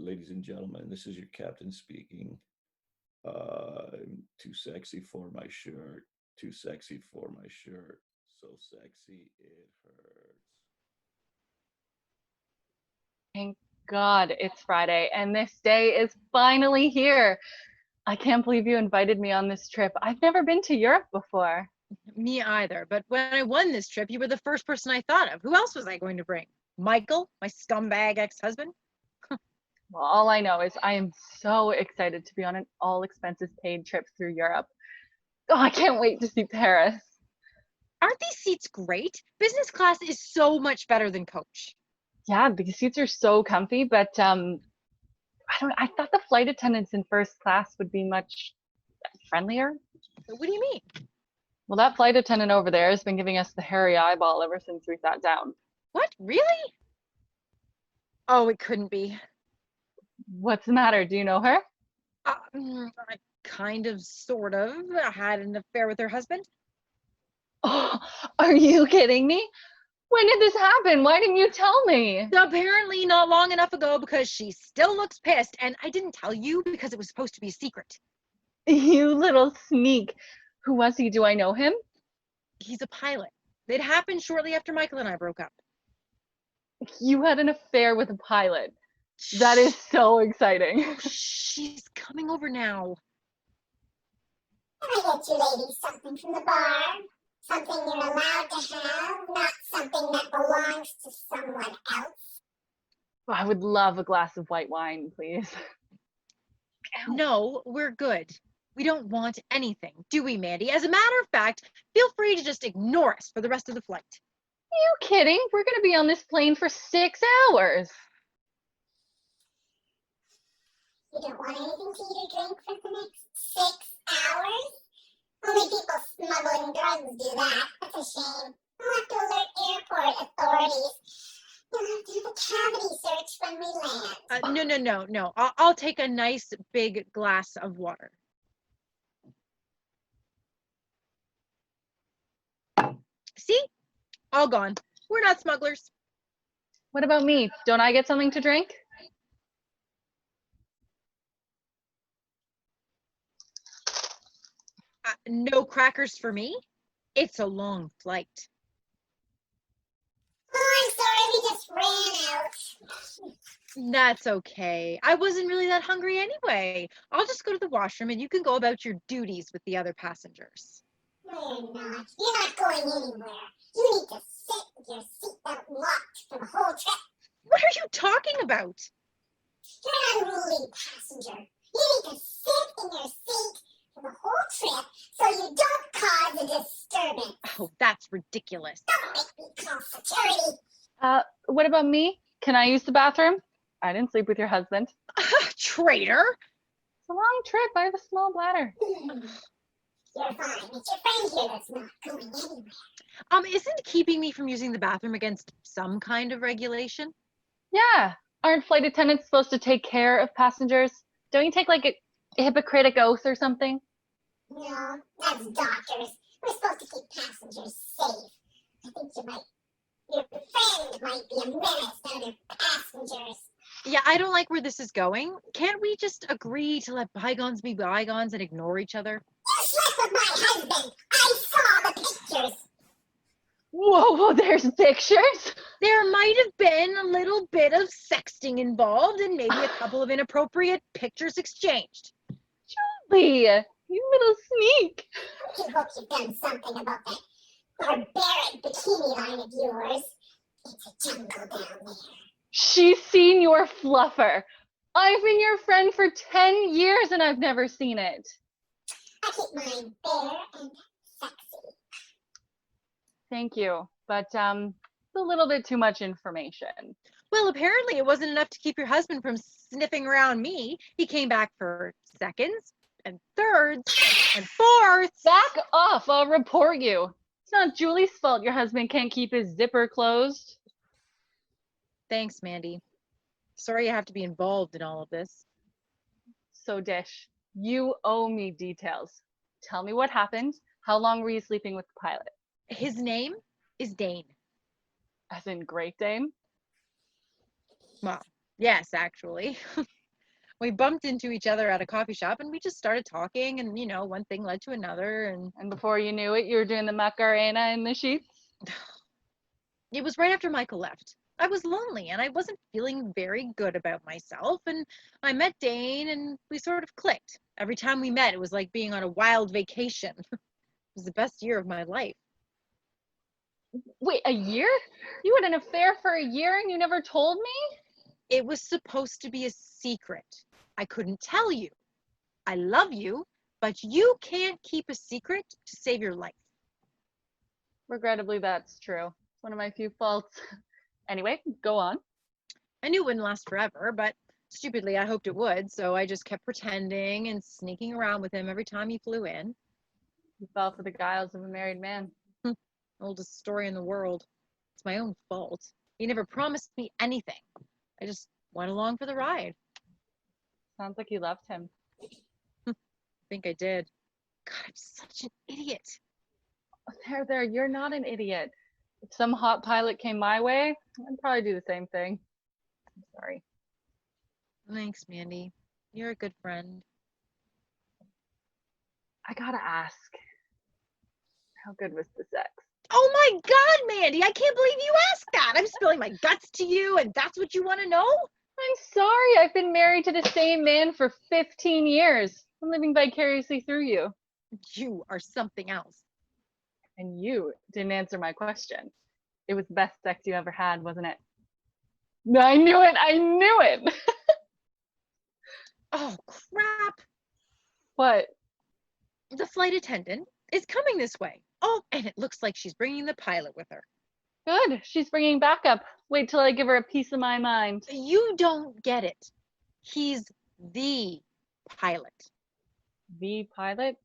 Ladies and gentlemen, this is your captain speaking. I'm too sexy for my shirt. Too sexy for my shirt. So sexy it hurts. Thank God it's Friday and this day is finally here. I can't believe you invited me on this trip. I've never been to Europe before. Me either. But when I won this trip, you were the first person I thought of. Who else was I going to bring? Michael, my scumbag ex-husband? Well, all I know is I am so excited to be on an all expenses paid trip through Europe. Oh, I can't wait to see Paris. Aren't these seats great? Business class is so much better than coach. Yeah, the seats are so comfy, but I thought the flight attendants in first class would be much friendlier. What do you mean? Well, that flight attendant over there has been giving us the hairy eyeball ever since we sat down. What? Really? Oh, it couldn't be. What's the matter? Do you know her? I kind of, sort of, had an affair with her husband. Oh, are you kidding me? When did this happen? Why didn't you tell me? Apparently not long enough ago because she still looks pissed, and I didn't tell you because it was supposed to be a secret. You little sneak. Who was he? Do I know him? He's a pilot. It happened shortly after Michael and I broke up. You had an affair with a pilot. That is so exciting. She's coming over now. Can I get you ladies something from the bar? Something you're allowed to have, not something that belongs to someone else. I would love a glass of white wine, please. No, we're good. We don't want anything, do we, Mandy? As a matter of fact, feel free to just ignore us for the rest of the flight. Are you kidding? We're going to be on this plane for 6 hours. You don't want anything to eat or drink for the next 6 hours? Only people smuggling drugs do that. That's a shame. We'll have to alert airport authorities. You'll have to do the cavity search when we land. No. I'll take a nice big glass of water. See? All gone. We're not smugglers. What about me? Don't I get something to drink? No crackers for me? It's a long flight. Oh, I'm sorry, we just ran out. That's okay. I wasn't really that hungry anyway. I'll just go to the washroom and you can go about your duties with the other passengers. No, you're not. You're not going anywhere. You need to sit with your seatbelt locked for the whole trip. What are you talking about? You're an unruly passenger. You need to sit in your seat for the whole trip so you don't cause a disturbance. Oh, that's ridiculous. Don't make me call security. What about me? Can I use the bathroom? I didn't sleep with your husband. Traitor. It's a long trip. I have a small bladder. You're fine. It's your friend here that's not going anywhere. Isn't keeping me from using the bathroom against some kind of regulation? Yeah. Aren't flight attendants supposed to take care of passengers? Don't you take like a Hippocratic oath or something? No, that's doctors. We're supposed to keep passengers safe. I think your friend might be a menace to other passengers. Yeah, I don't like where this is going. Can't we just agree to let bygones be bygones and ignore each other? You slept with my husband. I saw the pictures. Whoa, there's pictures? There might have been a little bit of sexting involved and maybe a couple of inappropriate pictures exchanged. Julie, you little sneak. I hope you've done something about that barbaric bikini line of yours. It's a jungle down there. She's seen your fluffer. I've been your friend for 10 years and I've never seen it. I keep mine bare and sexy. Thank you, but it's a little bit too much information. Well, apparently it wasn't enough to keep your husband from sniffing around me. He came back for seconds and thirds and fourths. Back off, I'll report you. It's not Julie's fault your husband can't keep his zipper closed. Thanks, Mandy. Sorry you have to be involved in all of this. So, Dish, you owe me details. Tell me what happened. How long were you sleeping with the pilot? His name is Dane. As in Great Dane? Well, Yes, actually. We bumped into each other at a coffee shop and we just started talking and, one thing led to another and And before you knew it, you were doing the Macarena in the sheets. it was right after Michael left. I was lonely and I wasn't feeling very good about myself and I met Dane and we sort of clicked. Every time we met, it was like being on a wild vacation. It was the best year of my life. Wait, a year? You had an affair for a year and you never told me? It was supposed to be a secret. I couldn't tell you. I love you, but you can't keep a secret to save your life. Regrettably, that's true. It's one of my few faults. Anyway, go on. I knew it wouldn't last forever, but stupidly I hoped it would, so I just kept pretending and sneaking around with him every time he flew in. You fell for the guiles of a married man. Oldest story in the world. It's my own fault. He never promised me anything. I just went along for the ride. Sounds like you loved him. I think I did. God, I'm such an idiot. There, you're not an idiot. If some hot pilot came my way, I'd probably do the same thing. I'm sorry. Thanks, Mandy. You're a good friend. I gotta ask, how good was the sex? Oh my God, Mandy, I can't believe you asked that. I'm spilling my guts to you, and that's what you want to know? I'm sorry, I've been married to the same man for 15 years. I'm living vicariously through you. You are something else. And you didn't answer my question. It was the best sex you ever had, wasn't it? I knew it, I knew it. Oh, crap. What? The flight attendant is coming this way. Oh, and it looks like she's bringing the pilot with her. Good, she's bringing backup. Wait till I give her a piece of my mind. You don't get it. He's the pilot. The pilot?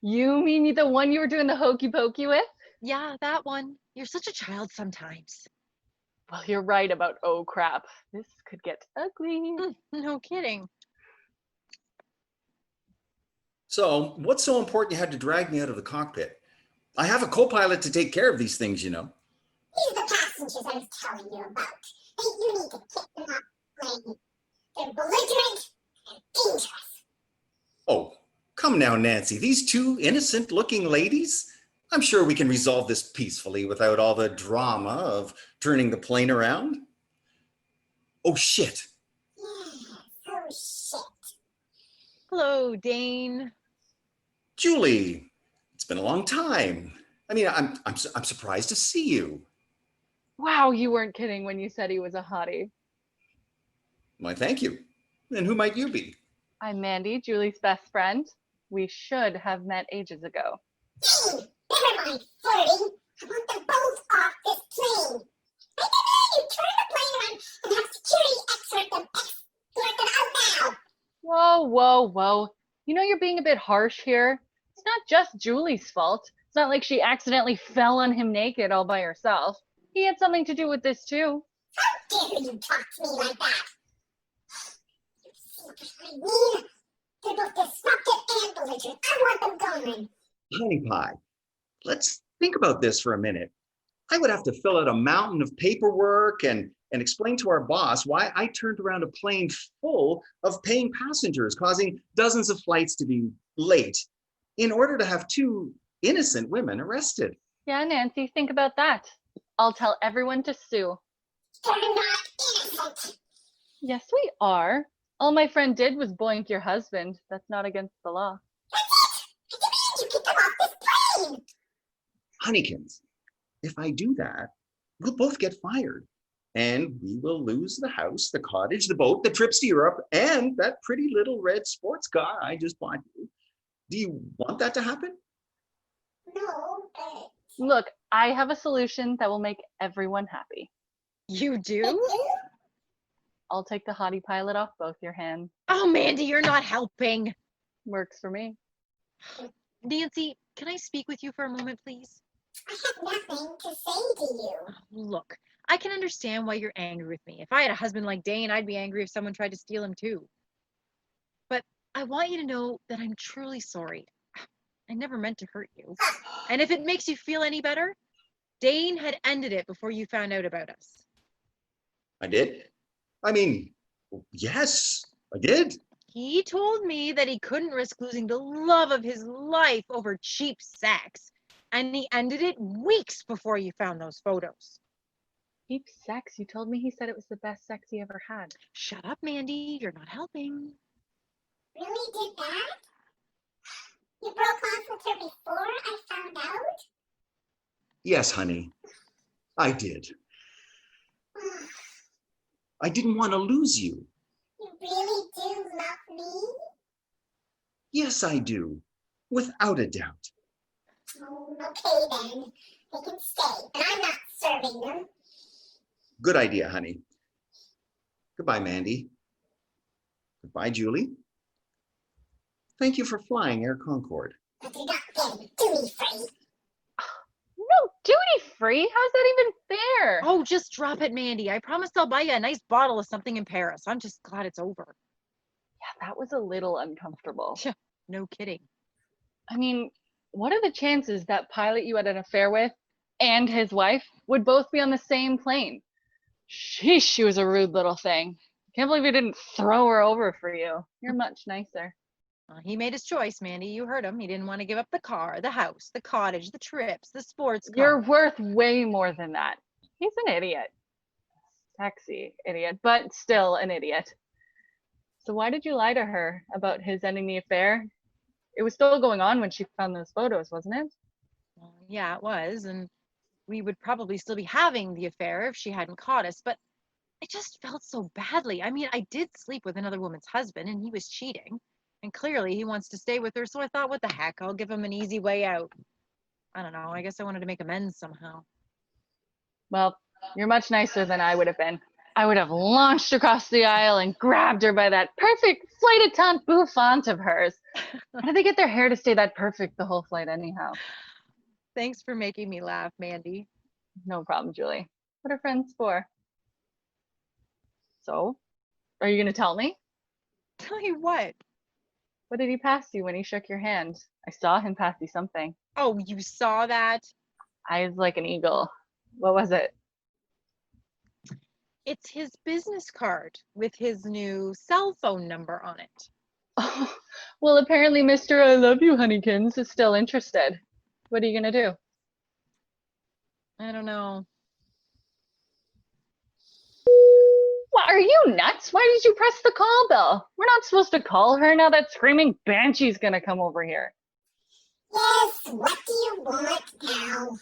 You mean the one you were doing the hokey pokey with? Yeah, that one. You're such a child sometimes. Well, you're right about oh crap. This could get ugly. No kidding. So, what's so important you had to drag me out of the cockpit? I have a co-pilot to take care of these things, These are the passengers I was telling you about. Hey, you need to kick them up, Wendy. They're belligerent and dangerous. Oh, come now, Nancy. These two innocent-looking ladies? I'm sure we can resolve this peacefully without all the drama of turning the plane around. Oh, shit. Yeah, oh shit. Hello, Dane. Julie, it's been a long time. I mean, I'm surprised to see you. Wow, you weren't kidding when you said he was a hottie. Why, thank you. And who might you be? I'm Mandy, Julie's best friend. We should have met ages ago. Dane, never mind flirting. I want them both off this plane. I demand you turn the plane around and have security escort them out now. Whoa, whoa, whoa. You know you're being a bit harsh here. It's not just Julie's fault. It's not like she accidentally fell on him naked all by herself. He had something to do with this too. How dare you talk to me like that? You see what I mean? They're both disruptive and belligerent. I want them gone. Honey pie, let's think about this for a minute. I would have to fill out a mountain of paperwork and explain to our boss why I turned around a plane full of paying passengers, causing dozens of flights to be late in order to have two innocent women arrested. Yeah, Nancy, think about that. I'll tell everyone to sue. They're not innocent. Yes, we are. All my friend did was boink your husband. That's not against the law. That's it. I demand you get them off this plane. Honeykins, if I do that, we'll both get fired. And we will lose the house, the cottage, the boat, the trips to Europe, and that pretty little red sports car I just bought you. Do you want that to happen? No, but Look, I have a solution that will make everyone happy. You do? I'll take the hottie pilot off both your hands. Oh, Mandy, you're not helping. Works for me. Nancy, can I speak with you for a moment, please? I have nothing to say to you. Look, I can understand why you're angry with me. If I had a husband like Dane, I'd be angry if someone tried to steal him too. But I want you to know that I'm truly sorry. I never meant to hurt you. And if it makes you feel any better, Dane had ended it before you found out about us. I did. I mean, yes, I did. He told me that he couldn't risk losing the love of his life over cheap sex. And he ended it weeks before you found those photos. Cheap sex? You told me he said it was the best sex he ever had. Shut up, Mandy. You're not helping. Really did that? You broke off with her before I found out? Yes, honey, I did. I didn't want to lose you. You really do love me? Yes, I do, without a doubt. Oh, okay then. They can stay, but I'm not serving them. Good idea, honey. Goodbye, Mandy. Goodbye, Julie. Thank you for flying Air Concorde. But you're not getting duty free. No, duty free? How's that even fair? Oh, just drop it, Mandy. I promised I'll buy you a nice bottle of something in Paris. I'm just glad it's over. Yeah, that was a little uncomfortable. No kidding. I mean, what are the chances that pilot you had an affair with and his wife would both be on the same plane? Sheesh, she was a rude little thing. Can't believe he didn't throw her over for you. You're much nicer. He made his choice, Mandy. You heard him. He didn't want to give up the car, the house, the cottage, the trips, the sports car. You're worth way more than that. He's an idiot. Sexy idiot, but still an idiot. So why did you lie to her about his ending the affair? It was still going on when she found those photos, wasn't it? Well, yeah, it was. And we would probably still be having the affair if she hadn't caught us. But I just felt so badly. I mean, I did sleep with another woman's husband and he was cheating. And clearly he wants to stay with her. So I thought, what the heck? I'll give him an easy way out. I don't know. I guess I wanted to make amends somehow. Well, you're much nicer than I would have been. I would have launched across the aisle and grabbed her by that perfect flight attendant bouffant of hers. How did they get their hair to stay that perfect the whole flight anyhow? Thanks for making me laugh, Mandy. No problem, Julie. What are friends for? So, are you going to tell me? Tell you what. What did he pass you when he shook your hand? I saw him pass you something. Oh, you saw that? Eyes like an eagle. What was it? It's his business card with his new cell phone number on it. Oh, well, apparently Mr. I love you, Honeykins is still interested. What are you going to do? I don't know. What, are you nuts? Why did you press the call bell? We're not supposed to call her now that screaming banshee's going to come over here. Yes, what do you want now?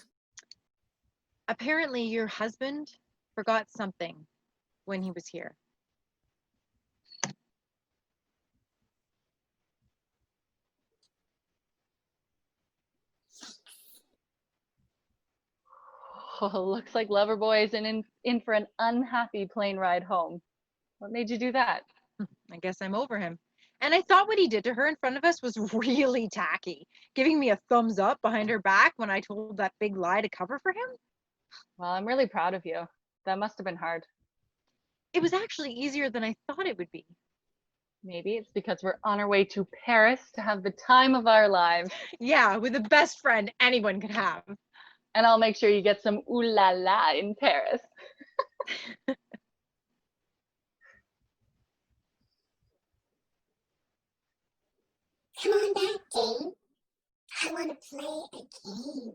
Apparently your husband forgot something when he was here. Oh, looks like Loverboy is in for an unhappy plane ride home. What made you do that? I guess I'm over him. And I thought what he did to her in front of us was really tacky, giving me a thumbs up behind her back when I told that big lie to cover for him. Well, I'm really proud of you. That must have been hard. It was actually easier than I thought it would be. Maybe it's because we're on our way to Paris to have the time of our lives. Yeah, with the best friend anyone could have. And I'll make sure you get some ooh la la in Paris. Come on back, Dane. I want to play a game.